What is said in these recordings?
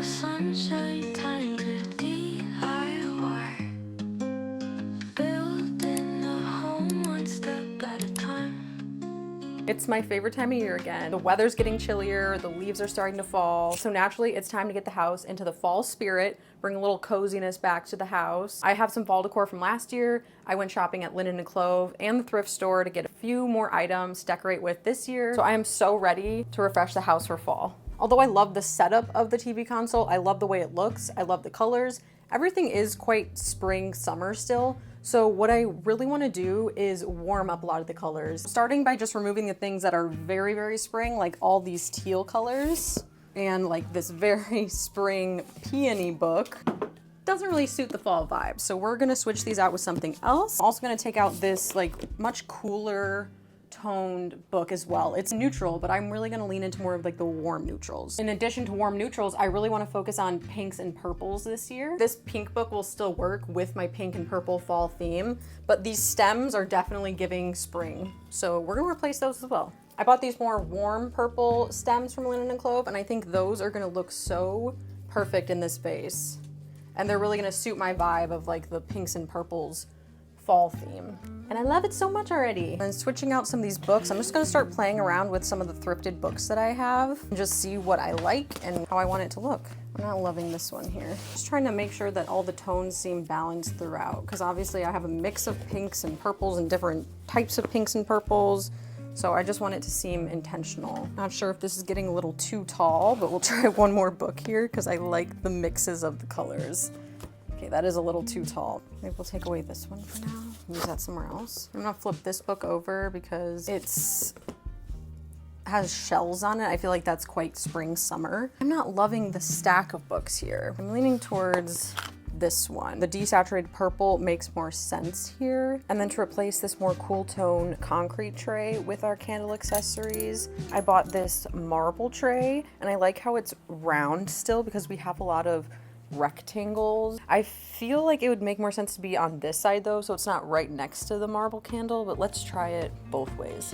sunshine, time to DIY. Building a home one step at a time. It's my favorite time of year again. The weather's getting chillier, the leaves are starting to fall. So naturally, it's time to get the house into the fall spirit, bring a little coziness back to the house. I have some fall decor from last year. I went shopping at Linen & Clove and the thrift store to get a few more items to decorate with this year. So I am so ready to refresh the house for fall. Although I love the setup of the TV console, I love the way it looks, I love the colors. Everything is quite spring, summer still. So what I really want to do is warm up a lot of the colors, starting by just removing the things that are very, very spring, like all these teal colors and like this very spring peony book. Doesn't really suit the fall vibe. So we're gonna switch these out with something else. Also gonna take out this like much cooler toned book as well. It's neutral, but I'm really gonna lean into more of like the warm neutrals. In addition to warm neutrals, I really wanna focus on pinks and purples this year. This pink book will still work with my pink and purple fall theme, but these stems are definitely giving spring. So we're gonna replace those as well. I bought these more warm purple stems from Linen & Clove, and I think those are gonna look so perfect in this vase. And they're really gonna suit my vibe of like the pinks and purples fall theme. And I love it so much already. And switching out some of these books, I'm just gonna start playing around with some of the thrifted books that I have and just see what I like and how I want it to look. I'm not loving this one here. Just trying to make sure that all the tones seem balanced throughout, because obviously I have a mix of pinks and purples and different types of pinks and purples. So I just want it to seem intentional. Not sure if this is getting a little too tall, but we'll try one more book here because I like the mixes of the colors. Okay, that is a little too tall. Maybe we'll take away this one for now. Use that somewhere else. I'm gonna flip this book over because has shells on it. I feel like that's quite spring, summer. I'm not loving the stack of books here. I'm leaning towards this one. The desaturated purple makes more sense here. And then to replace this more cool tone concrete tray with our candle accessories, I bought this marble tray, and I like how it's round still because we have a lot of rectangles. I feel like it would make more sense to be on this side though, so it's not right next to the marble candle, but let's try it both ways.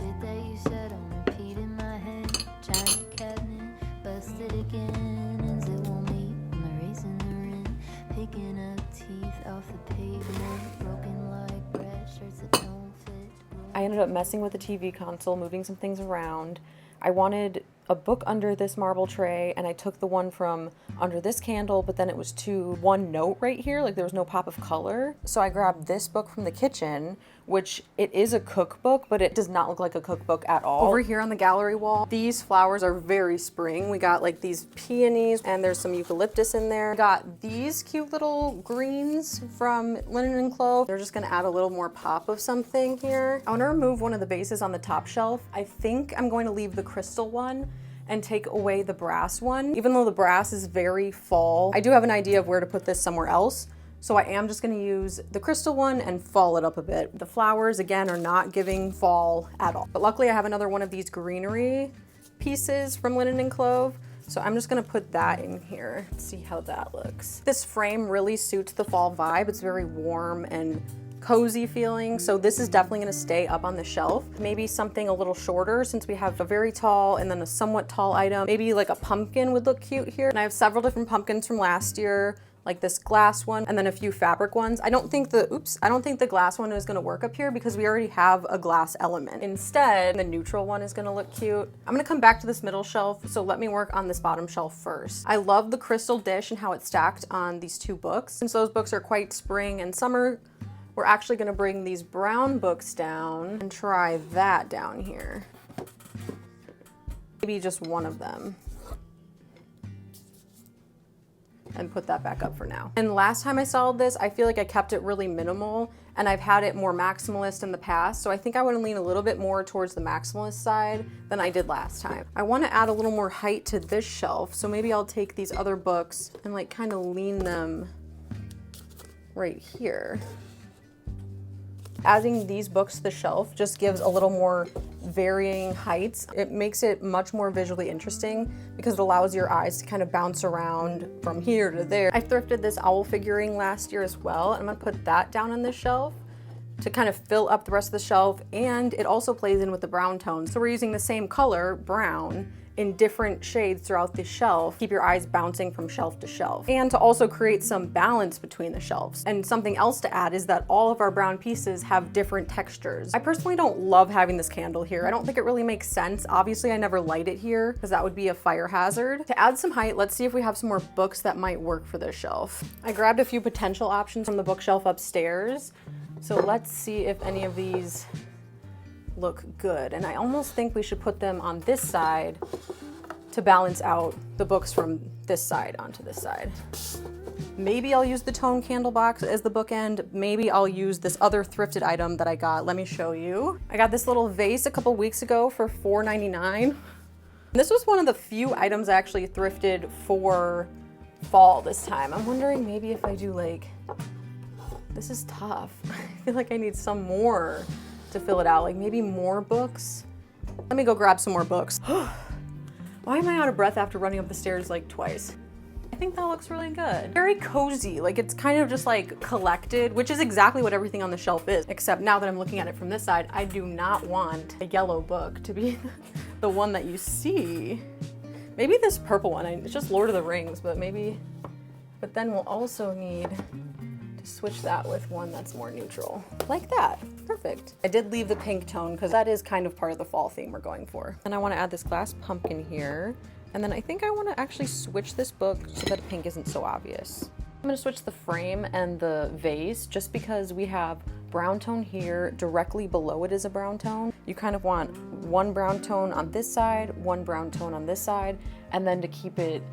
I ended up messing with the TV console, moving some things around. I wanted a book under this marble tray, and I took the one from under this candle, but then it was too one note right here, like there was no pop of color. So I grabbed this book from the kitchen, which it is a cookbook, but it does not look like a cookbook at all. Over here on the gallery wall, these flowers are very spring. We got like these peonies, and there's some eucalyptus in there. We got these cute little greens from Linen & Clove. They're just gonna add a little more pop of something here. I wanna remove one of the vases on the top shelf. I think I'm going to leave the crystal one and take away the brass one. Even though the brass is very fall, I do have an idea of where to put this somewhere else. So I am just gonna use the crystal one and fall it up a bit. The flowers, again, are not giving fall at all. But luckily I have another one of these greenery pieces from Linen & Clove. So I'm just gonna put that in here. Let's see how that looks. This frame really suits the fall vibe. It's very warm and cozy feeling, so this is definitely going to stay up on the shelf. Maybe something a little shorter, since we have a very tall and then a somewhat tall item. Maybe like a pumpkin would look cute here. And I have several different pumpkins from last year, like this glass one, and then a few fabric ones. I don't think the glass one is going to work up here because we already have a glass element. Instead, the neutral one is going to look cute. I'm going to come back to this middle shelf, so let me work on this bottom shelf first. I love the crystal dish and how it's stacked on these two books. Since those books are quite spring and summer, we're actually gonna bring these brown books down and try that down here. Maybe just one of them. And put that back up for now. And last time I styled this, I feel like I kept it really minimal, and I've had it more maximalist in the past, so I think I want to lean a little bit more towards the maximalist side than I did last time. I want to add a little more height to this shelf, so maybe I'll take these other books and like kind of lean them right here. Adding these books to the shelf just gives a little more varying heights. It makes it much more visually interesting because it allows your eyes to kind of bounce around from here to there. I thrifted this owl figurine last year as well, and I'm gonna put that down on this shelf to kind of fill up the rest of the shelf, and it also plays in with the brown tones. So we're using the same color, brown, in different shades throughout the shelf, keep your eyes bouncing from shelf to shelf, and to also create some balance between the shelves. And something else to add is that all of our brown pieces have different textures. I personally don't love having this candle here. I don't think it really makes sense. Obviously, I never light it here because that would be a fire hazard. To add some height, let's see if we have some more books that might work for this shelf. I grabbed a few potential options from the bookshelf upstairs. So let's see if any of these look good. And I almost think we should put them on this side to balance out the books from this side onto this side. Maybe I'll use the tone candle box as the bookend. Maybe I'll use this other thrifted item that I got. Let me show you. I got this little vase a couple weeks ago for $4.99. This was one of the few items I actually thrifted for fall this time. I'm wondering maybe if I do like, this is tough. I feel like I need some more to fill it out, like maybe more books. Let me go grab some more books. Why am I out of breath after running up the stairs like twice? I think that looks really good. Very cozy, like it's kind of just like collected, which is exactly what everything on the shelf is. Except now that I'm looking at it from this side, I do not want a yellow book to be the one that you see. Maybe this purple one, it's just Lord of the Rings, but then we'll also need to switch that with one that's more neutral. Like that, perfect. I did leave the pink tone because that is kind of part of the fall theme we're going for. And I want to add this glass pumpkin here. And then I think I want to actually switch this book so that pink isn't so obvious. I'm going to switch the frame and the vase just because we have brown tone here. Directly below it is a brown tone. You kind of want one brown tone on this side, one brown tone on this side, and then to keep it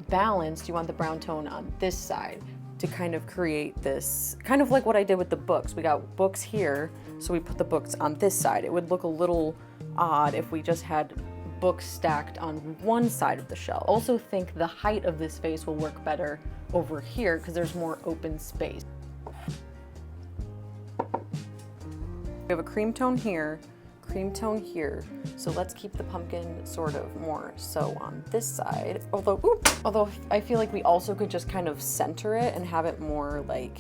balanced, you want the brown tone on this side to kind of create this, kind of like what I did with the books. We got books here, so we put the books on this side. It would look a little odd if we just had books stacked on one side of the shelf. Also think the height of this vase will work better over here because there's more open space. We have a cream tone here, cream tone here. So let's keep the pumpkin sort of more so on this side. Although I feel like we also could just kind of center it and have it more like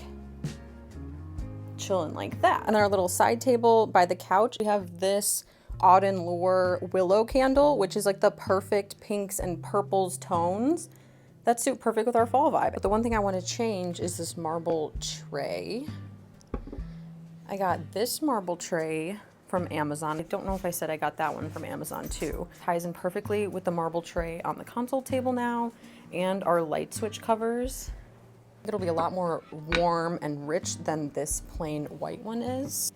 chilling like that. And our little side table by the couch, we have this Odd and Lure willow candle, which is like the perfect pinks and purples tones that suit perfect with our fall vibe. But the one thing I want to change is this marble tray. I got this marble tray from Amazon. I don't know if I said I got that one from Amazon too. Ties in perfectly with the marble tray on the console table now and our light switch covers. It'll be a lot more warm and rich than this plain white one is.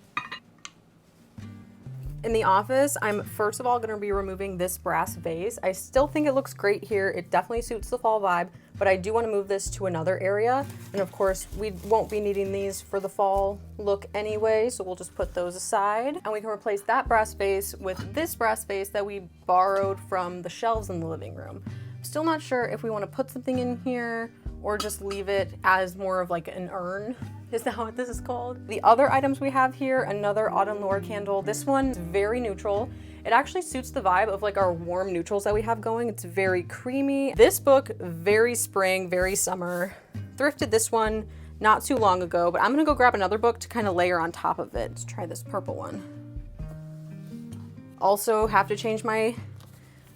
In the office, I'm first of all gonna be removing this brass vase. I still think it looks great here. It definitely suits the fall vibe, but I do wanna move this to another area. And of course, we won't be needing these for the fall look anyway, so we'll just put those aside. And we can replace that brass vase with this brass vase that we borrowed from the shelves in the living room. I'm still not sure if we wanna put something in here or just leave it as more of like an urn. Is that what this is called? The other items we have here, another Odd and Lure candle. This one's very neutral. It actually suits the vibe of like our warm neutrals that we have going. It's very creamy. This book, very spring, very summer. Thrifted this one not too long ago, but I'm gonna go grab another book to kind of layer on top of it. Let's try this purple one. Also have to change my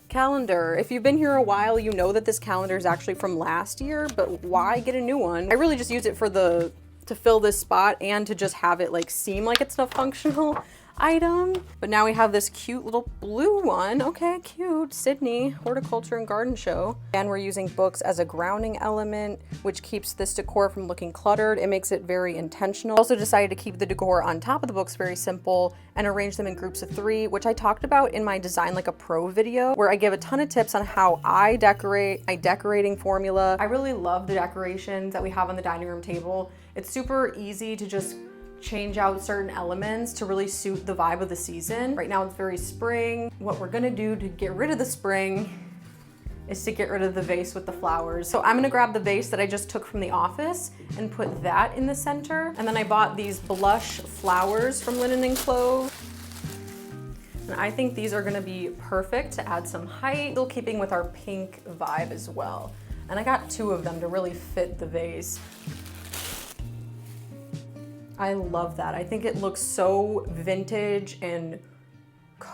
calendar. If you've been here a while, you know that this calendar is actually from last year, but why get a new one? I really just use it for to fill this spot and to just have it like seem like it's a functional item. But now we have this cute little blue one. Okay, cute. Sydney Horticulture and Garden Show. And we're using books as a grounding element, which keeps this decor from looking cluttered. It makes it very intentional. Also decided to keep the decor on top of the books very simple and arrange them in groups of 3, which I talked about in my Design Like a Pro video, where I give a ton of tips on how I decorate, my decorating formula. I really love the decorations that we have on the dining room table. It's super easy to just change out certain elements to really suit the vibe of the season. Right now it's very spring. What we're gonna do to get rid of the spring is to get rid of the vase with the flowers. So I'm gonna grab the vase that I just took from the office and put that in the center. And then I bought these blush flowers from Linen & Clove. And I think these are gonna be perfect to add some height, still keeping with our pink vibe as well. And I got 2 of them to really fit the vase. I love that. I think it looks so vintage and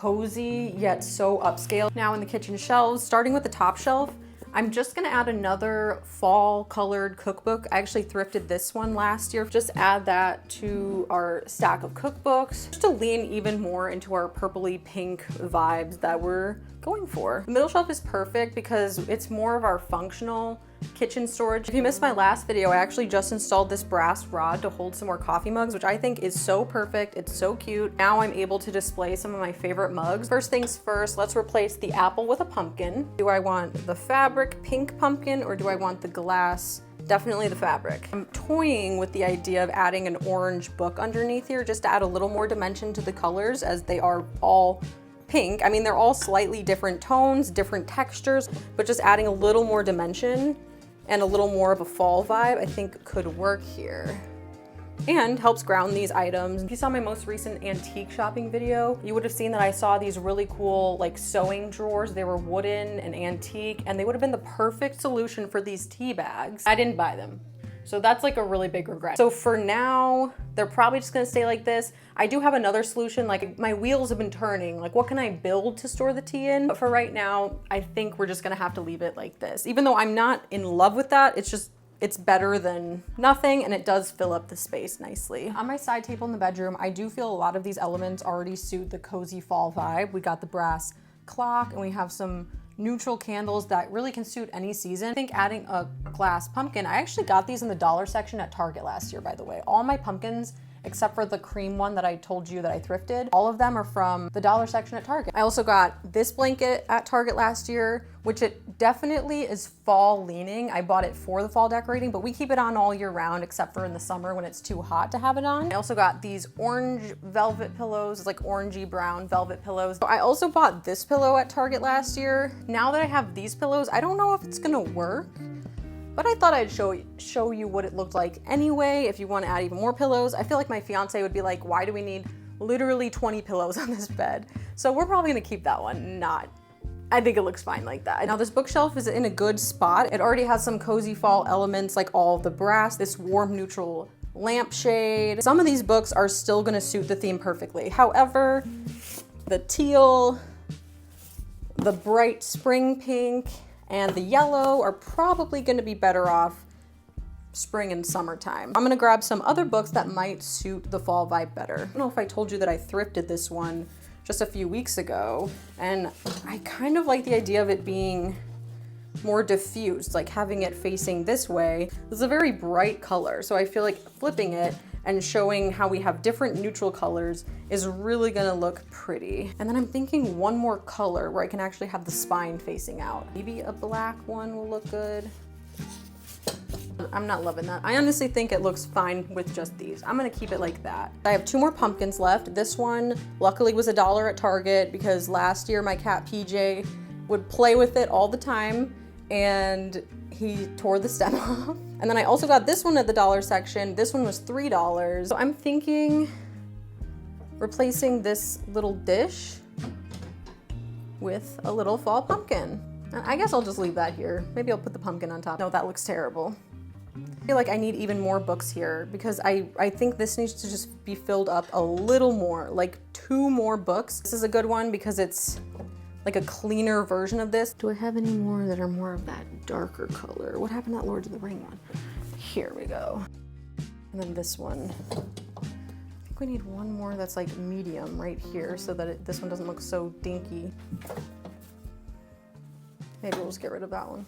cozy yet so upscale. Now in the kitchen shelves, starting with the top shelf, I'm just gonna add another fall colored cookbook. I actually thrifted this one last year. Just add that to our stack of cookbooks, just to lean even more into our purpley pink vibes that we're going for. The middle shelf is perfect because it's more of our functional kitchen storage. If you missed my last video, I actually just installed this brass rod to hold some more coffee mugs, which I think is so perfect. It's so cute. Now I'm able to display some of my favorite mugs. First things first, let's replace the apple with a pumpkin. Do I want the fabric pink pumpkin or do I want the glass? Definitely the fabric. I'm toying with the idea of adding an orange book underneath here just to add a little more dimension to the colors, as they are all pink. I mean, they're all slightly different tones, different textures, but just adding a little more dimension and a little more of a fall vibe, I think could work here. And helps ground these items. If you saw my most recent antique shopping video, you would have seen that I saw these really cool like sewing drawers. They were wooden and antique, and they would have been the perfect solution for these tea bags. I didn't buy them. So that's like a really big regret. So for now, they're probably just gonna stay like this. I do have another solution, like my wheels have been turning. Like what can I build to store the tea in? But for right now, I think we're just gonna have to leave it like this. Even though I'm not in love with that, it's better than nothing, and it does fill up the space nicely. On my side table in the bedroom, I do feel a lot of these elements already suit the cozy fall vibe. We got the brass clock and we have some neutral candles that really can suit any season. I think adding a glass pumpkin, I actually got these in the dollar section at Target last year, by the way. All my pumpkins, except for the cream one that I told you that I thrifted, all of them are from the dollar section at Target. I also got this blanket at Target last year, which it definitely is fall leaning. I bought it for the fall decorating, but we keep it on all year round except for in the summer when it's too hot to have it on. I also got these orange velvet pillows. It's like orangey brown velvet pillows. So I also bought this pillow at Target last year. Now that I have these pillows, I don't know if it's gonna work, but I thought I'd show you what it looked like anyway. If you want to add even more pillows, I feel like my fiance would be like, why do we need literally 20 pillows on this bed? So we're probably gonna keep that one. I think it looks fine like that. Now this bookshelf is in a good spot. It already has some cozy fall elements like all the brass, this warm neutral lampshade. Some of these books are still gonna suit the theme perfectly. However, the teal, the bright spring pink, and the yellow are probably gonna be better off spring and summertime. I'm gonna grab some other books that might suit the fall vibe better. I don't know if I told you that I thrifted this one just a few weeks ago, and I kind of like the idea of it being more diffused, like having it facing this way. This is a very bright color, so I feel like flipping it and showing how we have different neutral colors is really gonna look pretty. And then I'm thinking one more color where I can actually have the spine facing out. Maybe a black one will look good. I'm not loving that. I honestly think it looks fine with just these. I'm gonna keep it like that. I have 2 more pumpkins left. This one luckily was $1 at Target because last year my cat PJ would play with it all the time and he tore the stem off. And then I also got this one at the dollar section. This one was $3. So I'm thinking replacing this little dish with a little fall pumpkin. I guess I'll just leave that here. Maybe I'll put the pumpkin on top. No, that looks terrible. I feel like I need even more books here because I think this needs to just be filled up a little more, like 2 more books. This is a good one because it's like a cleaner version of this. Do I have any more that are more of that darker color? What happened to that Lord of the Ring one? Here we go. And then this one. I think we need one more that's like medium right here so that this one doesn't look so dinky. Maybe we'll just get rid of that one.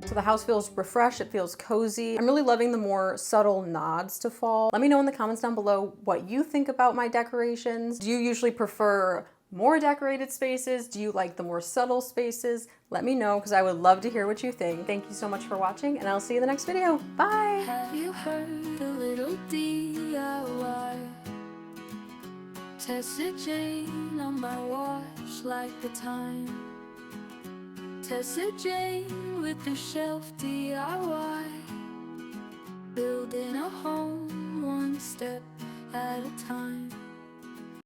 So the house feels refreshed, it feels cozy. I'm really loving the more subtle nods to fall. Let me know in the comments down below what you think about my decorations. Do you usually prefer more decorated spaces? Do you like the more subtle spaces? Let me know because I would love to hear what you think. Thank you so much for watching and I'll see you in the next video. Bye! Have you heard a little DIY? Tested Jane on my watch like the time. Tested Jane with the shelf DIY. Building a home one step at a time.